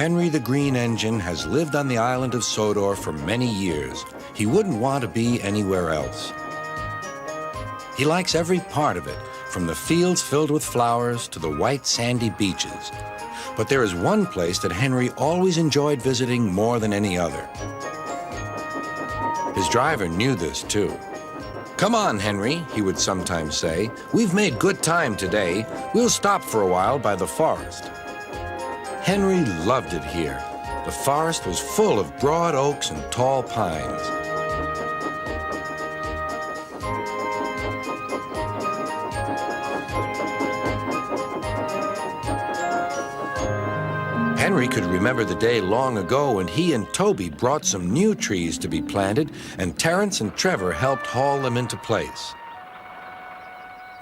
Henry the Green Engine has lived on the island of Sodor for many years. He wouldn't want to be anywhere else. He likes every part of it, from the fields filled with flowers to the white sandy beaches. But there is one place that Henry always enjoyed visiting more than any other. His driver knew this too. "Come on, Henry," he would sometimes say. "We've made good time today. We'll stop for a while by the forest." Henry loved it here. The forest was full of broad oaks and tall pines. Henry could remember the day long ago when he and Toby brought some new trees to be planted, and Terence and Trevor helped haul them into place.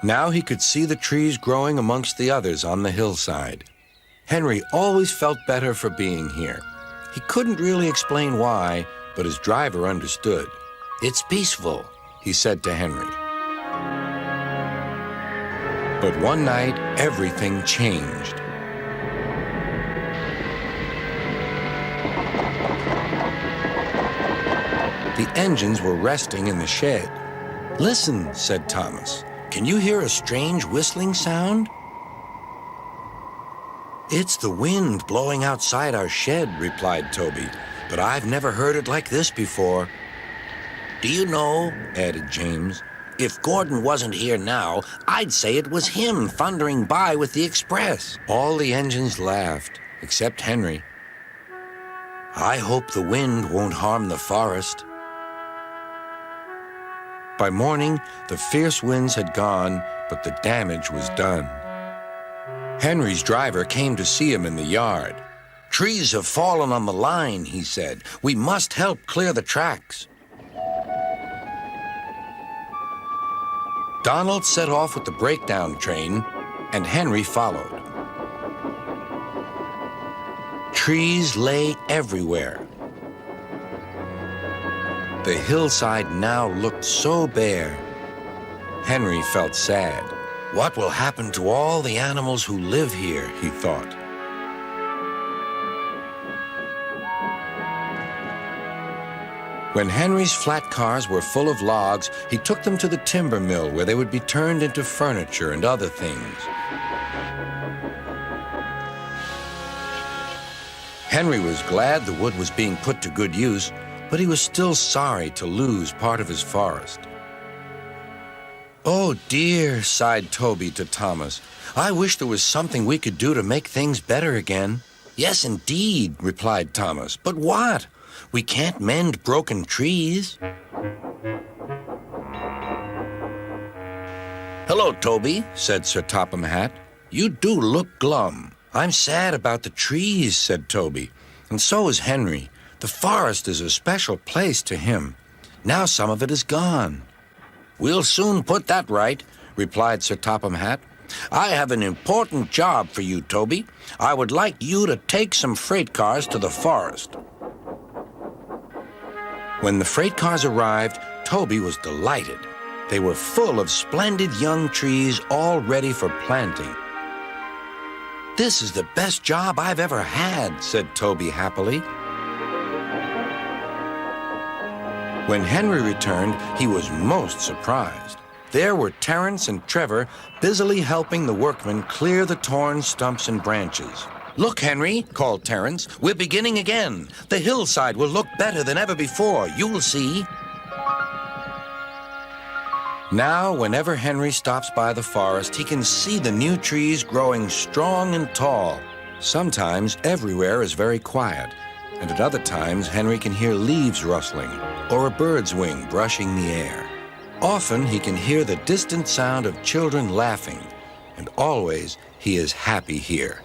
Now he could see the trees growing amongst the others on the hillside. Henry always felt better for being here. He couldn't really explain why, but his driver understood. "It's peaceful," he said to Henry. But one night, everything changed. The engines were resting in the shed. "Listen," said Thomas. "Can you hear a strange whistling sound?" "It's the wind blowing outside our shed," replied Toby, "but I've never heard it like this before." "Do you know," added James, "if Gordon wasn't here now, I'd say it was him thundering by with the express." All the engines laughed, except Henry. "I hope the wind won't harm the forest." By morning, the fierce winds had gone, but the damage was done. Henry's driver came to see him in the yard. "Trees have fallen on the line," he said. "We must help clear the tracks." Donald set off with the breakdown train, and Henry followed. Trees lay everywhere. The hillside now looked so bare. Henry felt sad. "What will happen to all the animals who live here?" he thought. When Henry's flat cars were full of logs, he took them to the timber mill where they would be turned into furniture and other things. Henry was glad the wood was being put to good use, but he was still sorry to lose part of his forest. "Oh dear," sighed Toby to Thomas. "I wish there was something we could do to make things better again." "Yes, indeed," replied Thomas. "But what? We can't mend broken trees." "Hello, Toby," said Sir Topham Hatt. "You do look glum." "I'm sad about the trees," said Toby. "And so is Henry. The forest is a special place to him. Now some of it is gone." "We'll soon put that right," replied Sir Topham Hatt. "I have an important job for you, Toby. I would like you to take some freight cars to the forest." When the freight cars arrived, Toby was delighted. They were full of splendid young trees all ready for planting. "This is the best job I've ever had," said Toby happily. When Henry returned, he was most surprised. There were Terence and Trevor busily helping the workmen clear the torn stumps and branches. "Look, Henry," called Terence, "we're beginning again. The hillside will look better than ever before. You'll see." Now, whenever Henry stops by the forest, he can see the new trees growing strong and tall. Sometimes everywhere is very quiet, and at other times Henry can hear leaves rustling or a bird's wing brushing the air. Often he can hear the distant sound of children laughing, and always he is happy here.